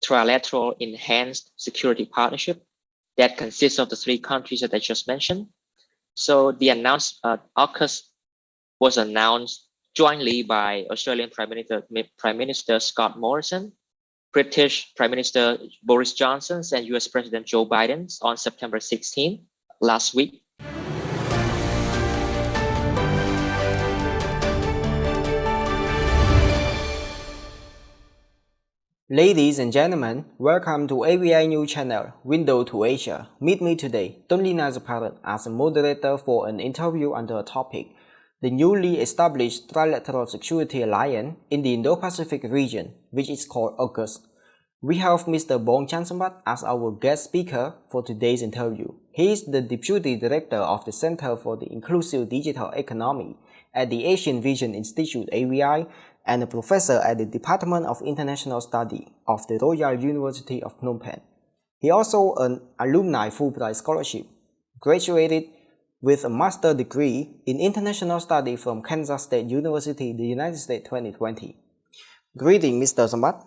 Trilateral Enhanced Security Partnership that consists of the three countries that I just mentioned. So the AUKUS was announced jointly by Australian Prime Minister Scott Morrison, British Prime Minister Boris Johnson, and US President Joe Biden on September 16 last week. Ladies and gentlemen, welcome to AVI News Channel, Window to Asia. Meet me today, Donlina Zaparat, as a moderator for an interview under a topic, the newly established Trilateral Security Alliance in the Indo-Pacific region, which is called AUKUS. We have Mr. Bong Chansambat as our guest speaker for today's interview. He is the Deputy Director of the Center for the Inclusive Digital Economy at the Asian Vision Institute AVI and a professor at the Department of International Study of the Royal University of Phnom Penh. He also earned alumni Fulbright scholarship, graduated with a master's degree in international study from Kansas State University, the United States 2020. Greetings, Mr. Sambat.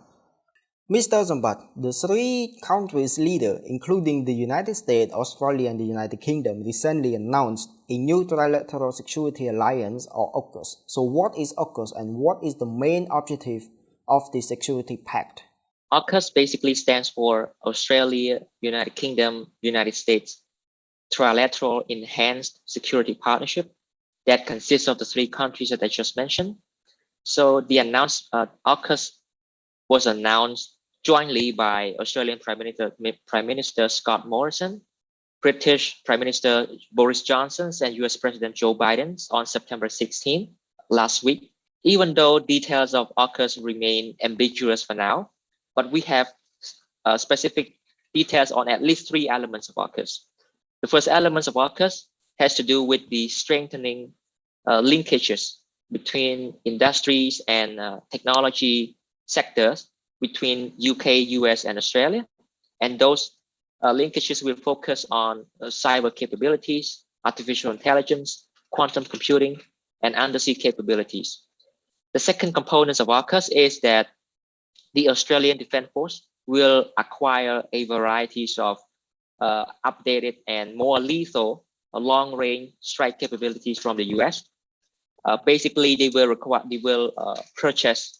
Mr. Sambat, the three countries' leaders, including the United States, Australia, and the United Kingdom, recently announced a new Trilateral Security Alliance, or AUKUS. So what is AUKUS and what is the main objective of the Security Pact? AUKUS basically stands for Australia, United Kingdom, United States Trilateral Enhanced Security Partnership that consists of the three countries that I just mentioned. So the AUKUS was announced jointly by Australian Prime Minister Scott Morrison, British Prime Minister Boris Johnson, and US President Joe Biden on September 16 last week. Even though details of AUKUS remain ambiguous for now, but we have specific details on at least three elements of AUKUS. The first element of AUKUS has to do with the strengthening linkages between industries and technology sectors between UK, US, and Australia. And those linkages will focus on cyber capabilities, artificial intelligence, quantum computing, and undersea capabilities. The second component of AUKUS is that the Australian Defence Force will acquire a variety of updated and more lethal long-range strike capabilities from the US. Basically, they will purchase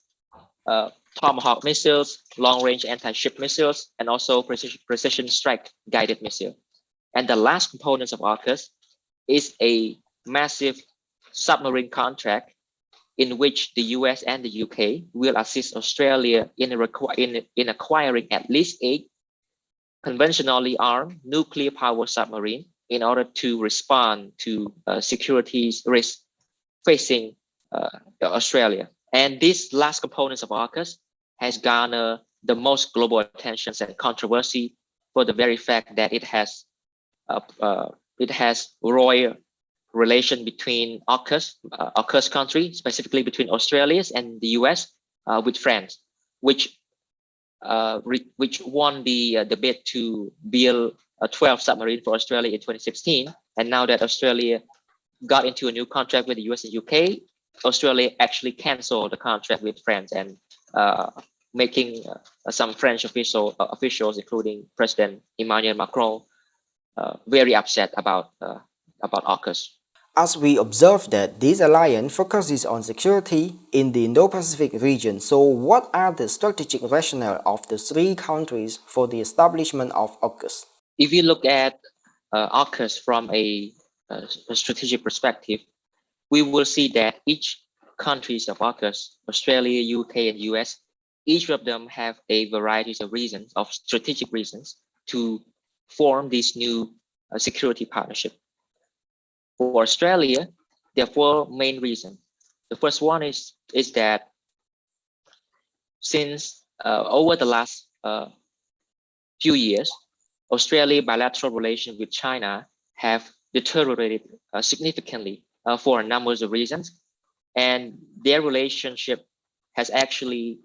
Tomahawk missiles, long-range anti-ship missiles, and also precision strike guided missile. And the last component of AUKUS is a massive submarine contract in which the US and the UK will assist Australia in acquiring at least 8 conventionally armed nuclear-powered submarines in order to respond to security risks facing Australia. And this last component of AUKUS has garnered the most global attention and controversy for the very fact that it has royal relation between AUKUS country, specifically between Australia and the US, with France, which won the bid to build a 12 submarine for Australia in 2016. And now that Australia got into a new contract with the US and UK, Australia actually canceled the contract with France and making some French officials, including President Emmanuel Macron, very upset about AUKUS. As we observe that this alliance focuses on security in the Indo-Pacific region, so what are the strategic rationale of the three countries for the establishment of AUKUS? If you look at AUKUS from a strategic perspective, we will see that each countries of AUKUS, Australia, UK, and US, each of them have a variety of reasons, of strategic reasons, to form this new security partnership. For Australia, there are 4 main reasons. The first one is that since over the last few years, Australia's bilateral relations with China have deteriorated significantly for a number of reasons, and their relationship has actually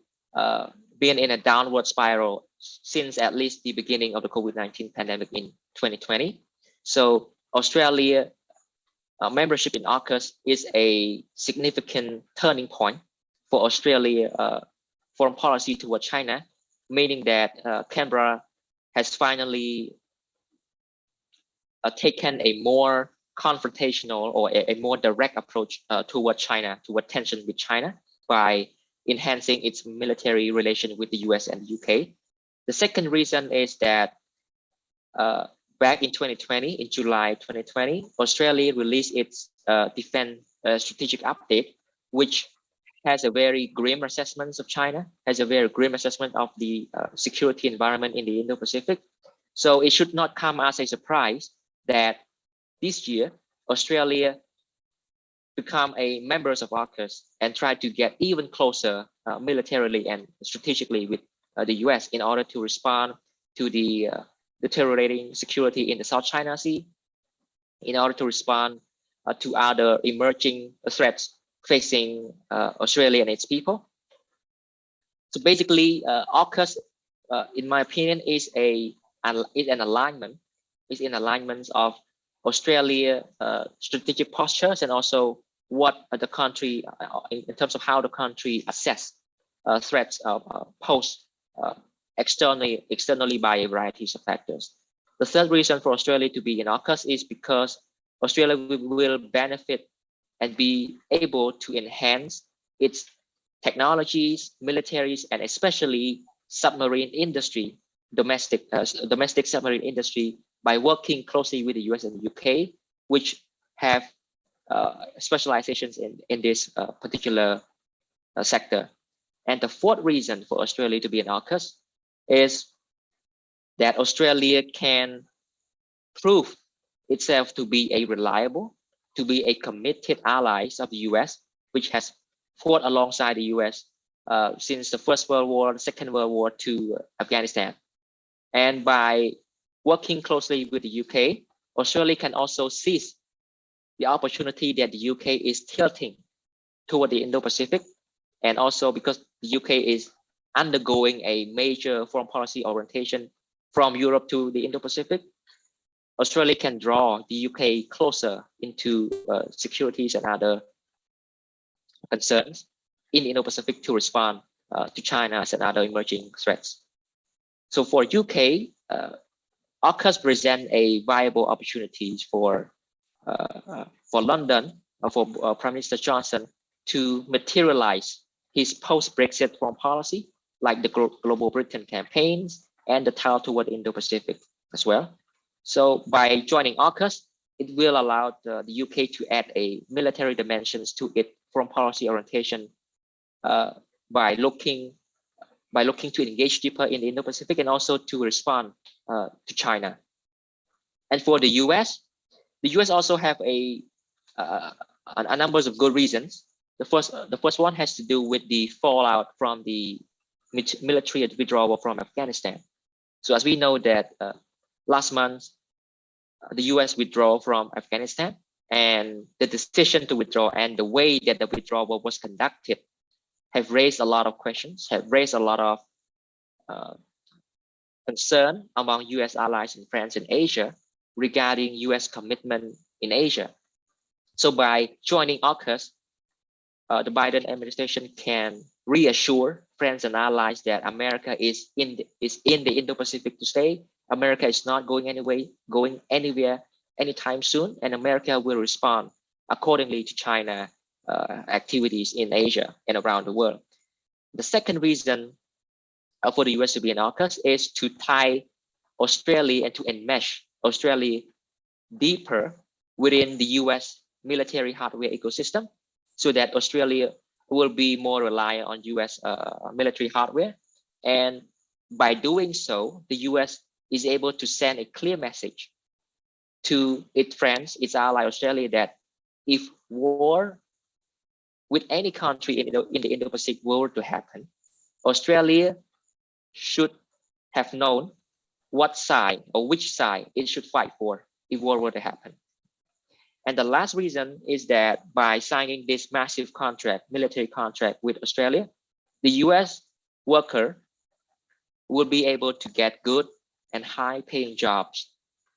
been in a downward spiral since at least the beginning of the COVID-19 pandemic in 2020. So Australia membership in AUKUS is a significant turning point for Australia foreign policy toward China, meaning that Canberra has finally taken a more confrontational or a more direct approach toward China, toward tension with China, by enhancing its military relation with the US and the UK. The second reason is that back in 2020, in July 2020, Australia released its defense strategic update, which has a very grim assessment of China, has a very grim assessment of the security environment in the Indo-Pacific. So it should not come as a surprise that this year, Australia become a members of AUKUS and try to get even closer militarily and strategically with the US in order to respond to the deteriorating security in the South China Sea, in order to respond to other emerging threats facing Australia and its people. So basically, AUKUS, in my opinion, is an alignment, is in alignment of Australia strategic postures and also what the country, in terms of how the country assess threats posed externally by a variety of factors. The third reason for Australia to be in AUKUS is because Australia will benefit and be able to enhance its technologies, militaries, and especially submarine industry, domestic submarine industry, by working closely with the US and the UK, which have specializations in this particular sector. And the fourth reason for Australia to be in AUKUS is that Australia can prove itself to be a reliable, to be a committed ally of the US, which has fought alongside the US since the First World War, the Second World War to Afghanistan. And by working closely with the UK, Australia can also seize the opportunity that the UK is tilting toward the Indo-Pacific. And also because the UK is undergoing a major foreign policy orientation from Europe to the Indo-Pacific, Australia can draw the UK closer into securities and other concerns in the Indo-Pacific to respond to China's and other emerging threats. So for UK, AUKUS present a viable opportunity for London, for Prime Minister Johnson to materialize his post-Brexit foreign policy, like the Global Britain campaigns and the tile toward the Indo-Pacific as well. So by joining AUKUS, it will allow the UK to add a military dimensions to its foreign policy orientation by looking to engage deeper in the Indo-Pacific and also to respond to China. And for the US also have a number of good reasons. The first one has to do with the fallout from the military withdrawal from Afghanistan. So as we know that last month, the US withdrew from Afghanistan, and the decision to withdraw and the way that the withdrawal was conducted have raised a lot of questions, have raised a lot of concern among US allies and friends in Asia regarding US commitment in Asia. So by joining AUKUS, the Biden administration can reassure friends and allies that America is in the Indo-Pacific to stay. America is not going anywhere anytime soon, and America will respond accordingly to China activities in Asia and around the world. The second reason for the US to be in AUKUS is to tie Australia and to enmesh Australia deeper within the US military hardware ecosystem, so that Australia will be more reliant on US military hardware. And by doing so, the US is able to send a clear message to its friends, its ally Australia, that if war with any country in the Indo-Pacific were to happen, Australia should have known what side or which side it should fight for if war were to happen. And the last reason is that by signing this massive contract, military contract with Australia, the US worker will be able to get good and high-paying jobs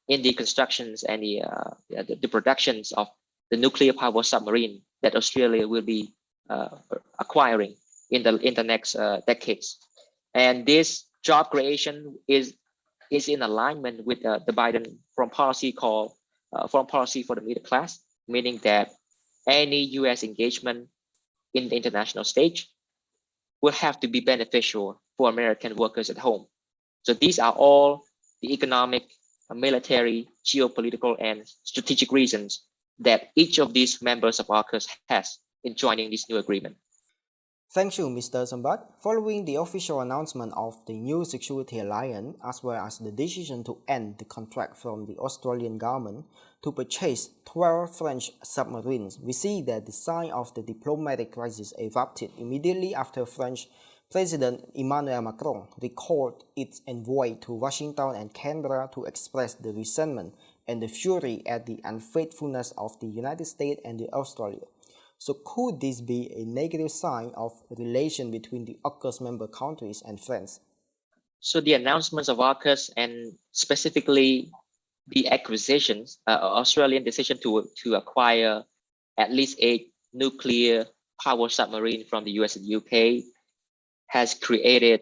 in the constructions and the productions of the nuclear power submarine that Australia will be acquiring in the next decades. And this job creation is in alignment with the Biden foreign policy called foreign policy for the middle class, meaning that any U.S. engagement in the international stage will have to be beneficial for American workers at home. So these are all the economic, military, geopolitical, and strategic reasons that each of these members of AUKUS has in joining this new agreement. Thank you, Mr. Sambat. Following the official announcement of the new security alliance, as well as the decision to end the contract from the Australian government to purchase 12 French submarines, we see that the sign of the diplomatic crisis erupted immediately after French President Emmanuel Macron recalled its envoy to Washington and Canberra to express the resentment and the fury at the unfaithfulness of the United States and Australia. So could this be a negative sign of relation between the AUKUS member countries and France? So the announcements of AUKUS and specifically the acquisitions, Australian decision to acquire at least 8 nuclear power submarines from the US and UK has created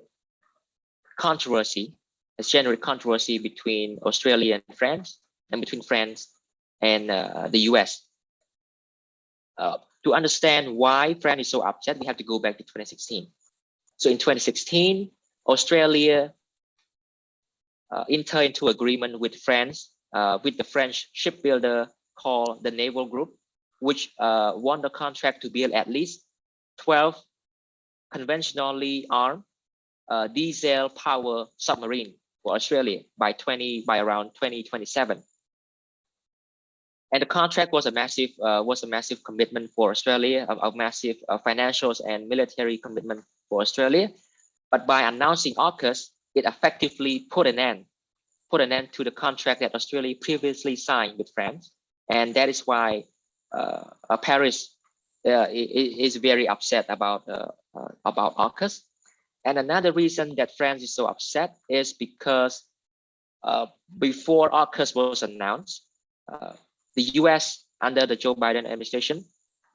controversy, has generated controversy between Australia and France, and between France and the US. To understand why France is so upset, we have to go back to 2016. So in 2016, Australia entered into agreement with France, with the French shipbuilder called the Naval Group, which won the contract to build at least 12 conventionally armed diesel power submarine for Australia by around 2027. And the contract was a massive commitment for Australia, a massive financial and military commitment for Australia. But by announcing AUKUS, it effectively put an end to the contract that Australia previously signed with France, and that is why Paris is very upset about AUKUS. And another reason that France is so upset is because before AUKUS was announced, the US under the Joe Biden administration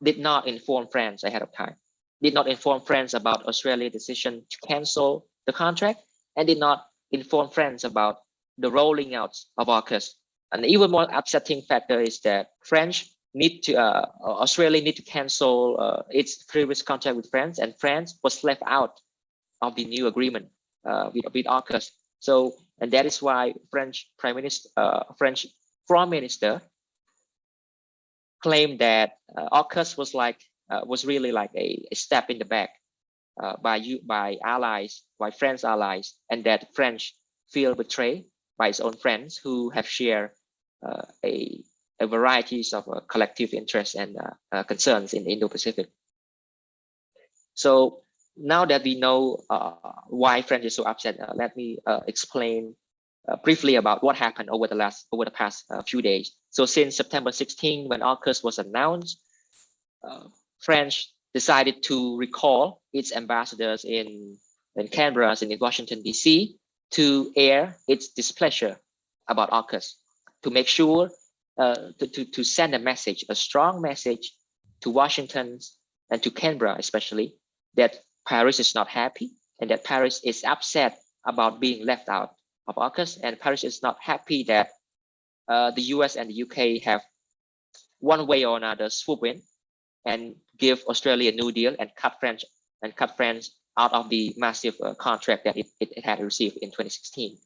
did not inform France ahead of time, did not inform France about Australia's decision to cancel the contract, and did not inform France about the rolling out of AUKUS. An even more upsetting factor is that Australia need to cancel its previous contract with France, and France was left out of the new agreement with AUKUS. So, and that is why French Foreign Minister claimed that AUKUS was really like a step in the back by French allies, and that French feel betrayed by its own friends who have shared a varieties of collective interests and concerns in the Indo-Pacific. So now that we know why France is so upset, let me explain briefly about what happened over the past few days. So since September 16, when AUKUS was announced, France decided to recall its ambassadors in Canberra and in Washington, D.C. to air its displeasure about AUKUS, to make sure to send a strong message to Washington and to Canberra especially, that Paris is not happy and that Paris is upset about being left out of AUKUS, and Paris is not happy that the US and the UK have one way or another swoop in and give Australia a new deal and cut France out of the massive contract that it had received in 2016.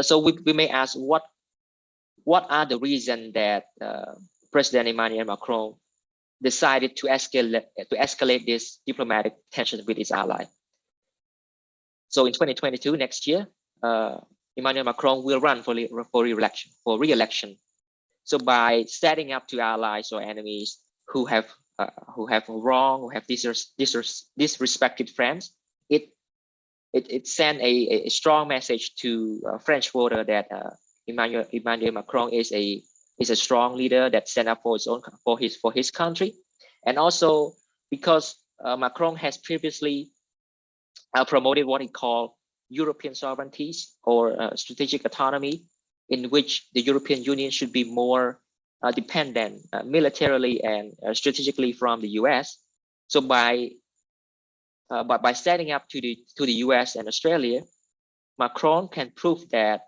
So we may ask, what are the reasons that President Emmanuel Macron decided to escalate this diplomatic tension with his ally? So in 2022, next year, Emmanuel Macron will run for re-election. So by setting up to allies or enemies who have disrespected France, it sent a strong message to French voter that Emmanuel Macron is a strong leader that stand up for his country, and also because Macron has previously promoted what he called European sovereignties or strategic autonomy, in which the European Union should be more dependent militarily and strategically from the US. So by but by standing up to the US and Australia, Macron can prove that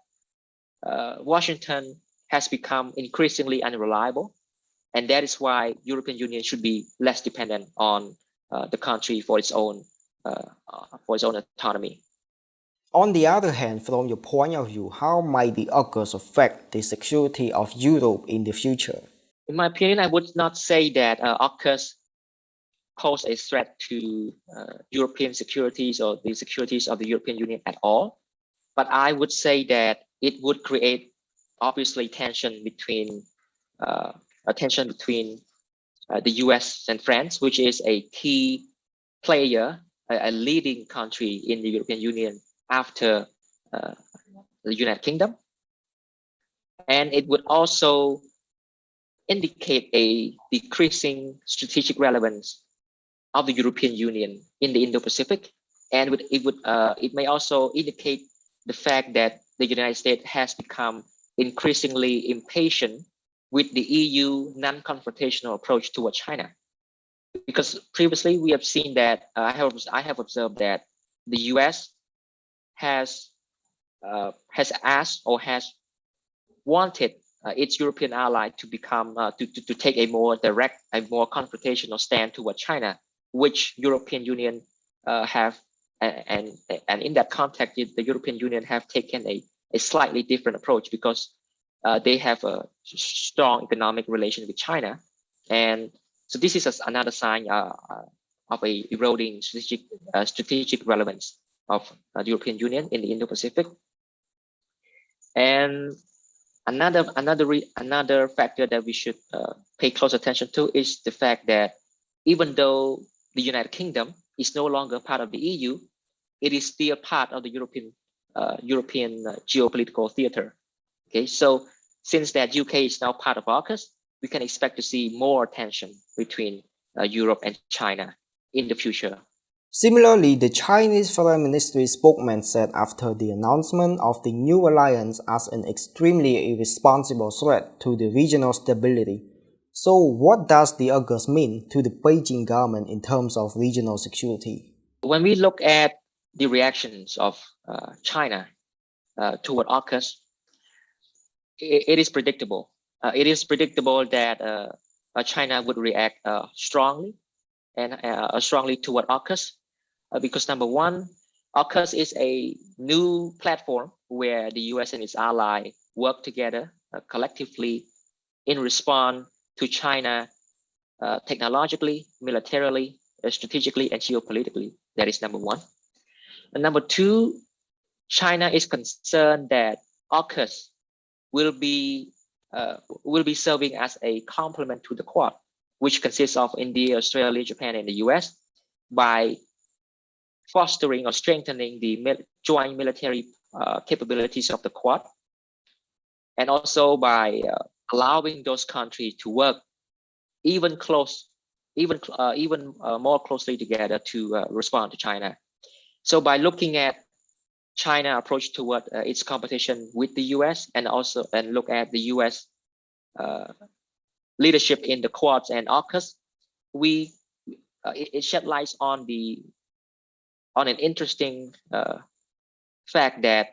Washington has become increasingly unreliable, and that is why European Union should be less dependent on the country for its own autonomy. On the other hand, from your point of view, how might the AUKUS affect the security of Europe in the future? In my opinion, I would not say that AUKUS pose a threat to European securities or the securities of the European Union at all. But I would say that it would create obviously tension between the US and France, which is a key player, a leading country in the European Union after the United Kingdom. And it would also indicate a decreasing strategic relevance of the European Union in the Indo-Pacific, and it may also indicate the fact that the United States has become increasingly impatient with the EU non-confrontational approach toward China. Because previously we have seen that I have observed that the US has asked or has wanted its European ally to become to take a more direct, a more confrontational stand toward China, which European Union have, and in that context, the European Union have taken a slightly different approach because they have a strong economic relation with China, and so this is another sign of a eroding strategic relevance of the European Union in the Indo-Pacific. And another factor that we should pay close attention to is the fact that even though the United Kingdom is no longer part of the EU, it is still part of the European geopolitical theater. Okay, so since that UK is now part of AUKUS, we can expect to see more tension between Europe and China in the future. Similarly, the Chinese Foreign Ministry spokesman said after the announcement of the new alliance as an extremely irresponsible threat to the regional stability. So what does the AUKUS mean to the Beijing government in terms of regional security? When we look at the reactions of China toward AUKUS, it is predictable. It is predictable that China would react strongly toward AUKUS because number one, AUKUS is a new platform where the US and its ally work together collectively in response to China technologically, militarily, strategically, and geopolitically. That is number one. And number two, China is concerned that AUKUS will be serving as a complement to the Quad, which consists of India, Australia, Japan, and the US, by fostering or strengthening the joint military capabilities of the Quad, and also by allowing those countries to work even more closely together to respond to China. So by looking at China approach toward its competition with the US and look at the US leadership in the Quads and AUKUS, it shed light on an interesting fact that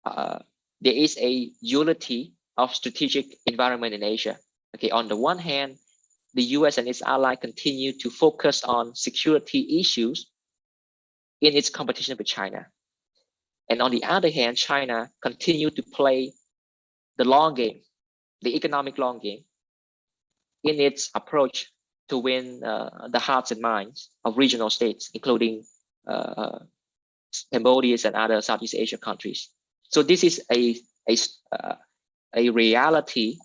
there is a unity of strategic environment in Asia. Okay, on the one hand, the US and its ally continue to focus on security issues in its competition with China. And on the other hand, China continued to play the long game, the economic long game, in its approach to win the hearts and minds of regional states, including Cambodia and other Southeast Asia countries. So this is a reality,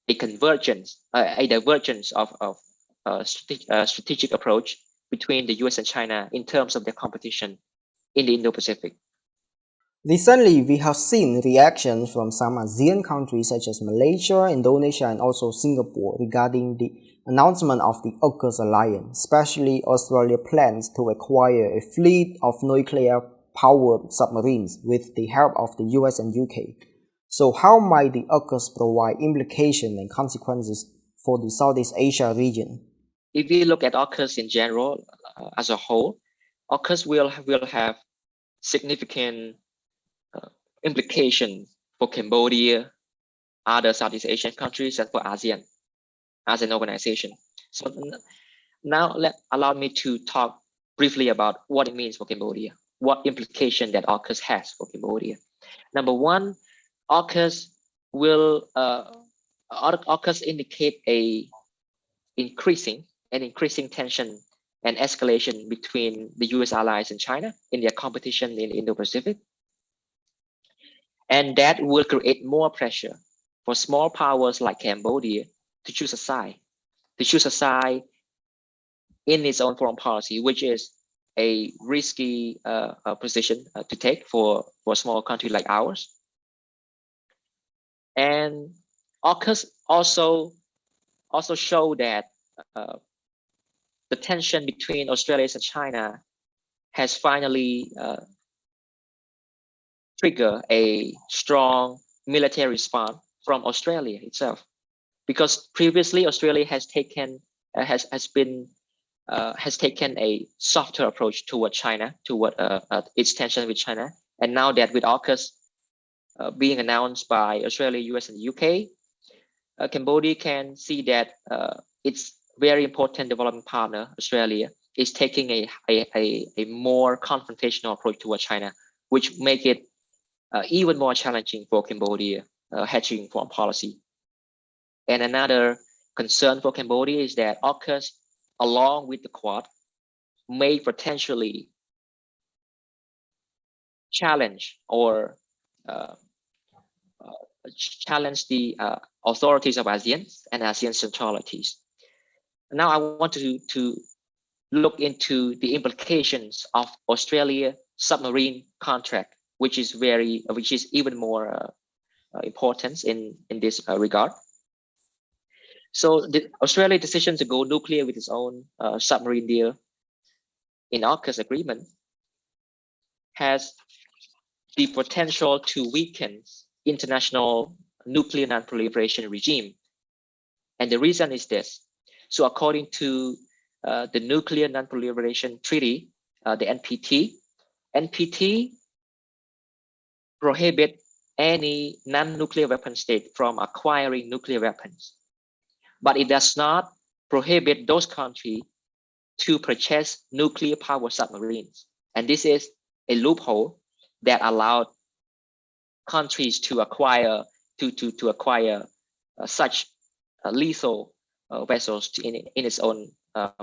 a convergence, a divergence of strategic approach between the US and China in terms of their competition in the Indo-Pacific. Recently, we have seen reactions from some ASEAN countries such as Malaysia, Indonesia, and also Singapore regarding the announcement of the AUKUS alliance, especially Australia plans to acquire a fleet of nuclear-powered submarines with the help of the US and UK. So how might the AUKUS provide implications and consequences for the Southeast Asia region? If we look at AUKUS in general, as a whole, AUKUS will have significant implications for Cambodia, other Southeast Asian countries, and for ASEAN as an organization. So now allow me to talk briefly about what it means for Cambodia, what implication that AUKUS has for Cambodia. Number one, AUKUS will AUKUS indicate an increasing tension and escalation between the US allies and China in their competition in the Indo-Pacific. And that will create more pressure for small powers like Cambodia to choose a side in its own foreign policy, which is a risky position to take for a small country like ours. And AUKUS also show that the tension between Australia and China has finally triggered a strong military response from Australia itself, because previously Australia has taken a softer approach toward China, toward its tension with China, and now that with AUKUS being announced by Australia, US, and UK, Cambodia can see that its very important development partner, Australia, is taking a more confrontational approach toward China, which make it even more challenging for Cambodia hedging foreign policy. And another concern for Cambodia is that AUKUS, along with the Quad, may potentially challenge or challenge the authorities of ASEAN and ASEAN centralities. Now I want to look into the implications of Australia submarine contract, which is even more important in this regard. So the Australia's decision to go nuclear with its own submarine deal in AUKUS agreement has the potential to weaken international nuclear non-proliferation regime. And the reason is this. So according to the Nuclear Non-Proliferation Treaty, the NPT prohibit any non-nuclear weapon state from acquiring nuclear weapons. But it does not prohibit those countries to purchase nuclear power submarines. And this is a loophole that allowed countries to acquire such lethal vessels in its own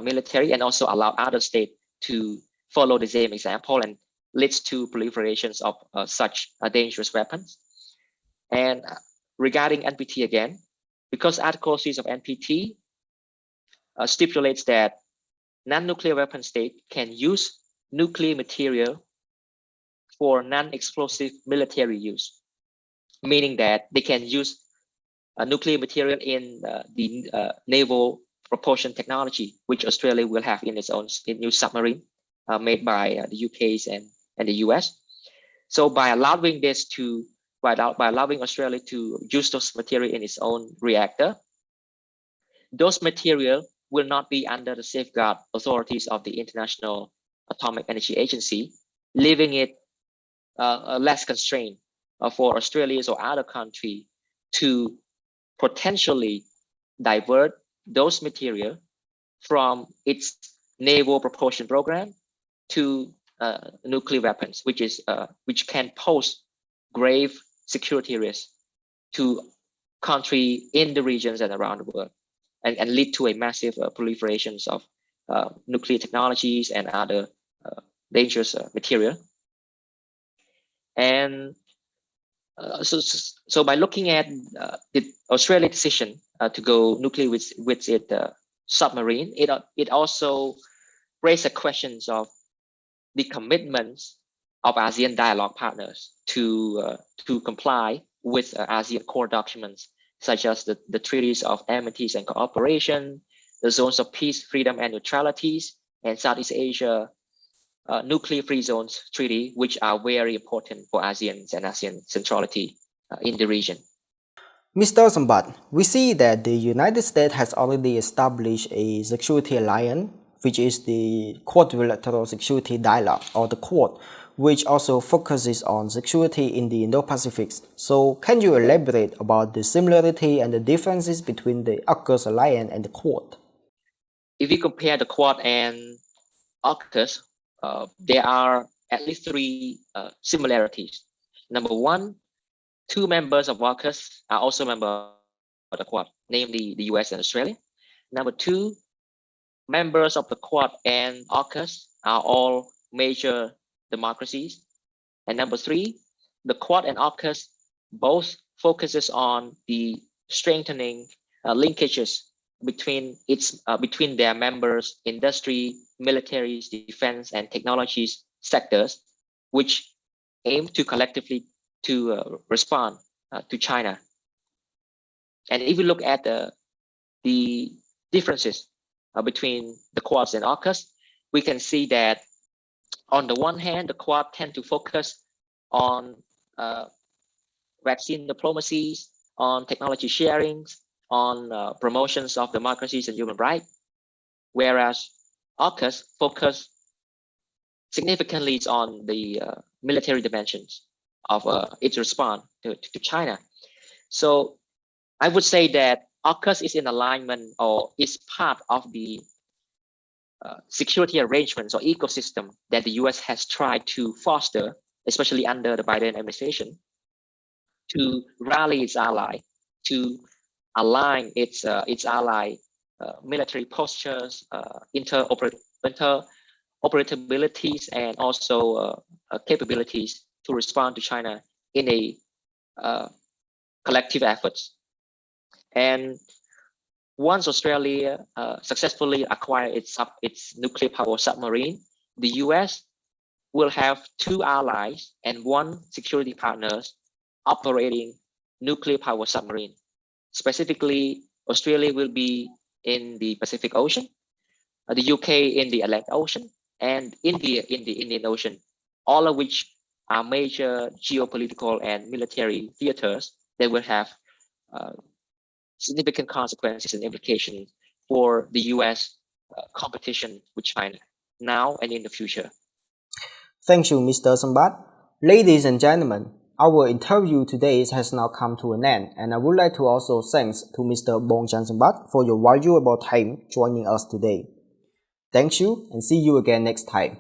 military, and also allow other states to follow the same example, and leads to proliferations of such dangerous weapons. And regarding NPT again, because Article 6 of NPT stipulates that non-nuclear weapon state can use nuclear material for non-explosive military use, meaning that they can use nuclear material in the naval propulsion technology, which Australia will have in its own new submarine made by the UK's and the US. So by allowing Australia to use those material in its own reactor, those material will not be under the safeguard authorities of the International Atomic Energy Agency, leaving it less constrained for Australia or other country to potentially divert those material from its naval propulsion program to nuclear weapons, which can pose grave security risks to countries in the regions and around the world, and lead to a massive proliferations of nuclear technologies and other dangerous material. And so by looking at the Australia decision to go nuclear with its submarine, it also raised the questions of the commitments of ASEAN dialogue partners to comply with ASEAN core documents, such as the treaties of amity and cooperation, the zones of peace, freedom, and neutralities, and Southeast Asia nuclear-free zones treaty, which are very important for ASEAN and ASEAN centrality in the region. Mr. Sambat, we see that the United States has already established a security alliance which is the Quadrilateral Security Dialogue, or the Quad, which also focuses on security in the Indo-Pacific. So can you elaborate about the similarity and the differences between the AUKUS alliance and the Quad? If we compare the Quad and AUKUS, there are at least three similarities. Number one, two members of AUKUS are also members of the Quad, namely the US and Australia. Number two, members of the Quad and AUKUS are all major democracies. And number three, the Quad and AUKUS both focuses on the strengthening linkages between their members, industry, military, defense, and technologies sectors, which aim to collectively to respond to China. And if we look at the differences between the Quads and AUKUS, we can see that on the one hand, the Quad tend to focus on vaccine diplomacies, on technology sharings, on promotions of democracies and human rights, whereas AUKUS focus significantly on the military dimensions of its response to China. So I would say that AUKUS is in alignment or is part of the security arrangements or ecosystem that the US has tried to foster, especially under the Biden administration, to rally its ally, to align its ally military postures, interoperabilities, and also capabilities to respond to China in a collective efforts. And once Australia successfully acquired its nuclear power submarine, the US will have two allies and one security partners operating nuclear power submarine. Specifically, Australia will be in the Pacific Ocean, the UK in the Atlantic Ocean, and India in the Indian Ocean, all of which are major geopolitical and military theaters that will have significant consequences and implications for the US competition with China now and in the future. Thank you, Mr. Sambat. Ladies and gentlemen, our interview today has now come to an end, and I would like to also thanks to Mr. Bongchan Sambat for your valuable time joining us today. Thank you, and see you again next time.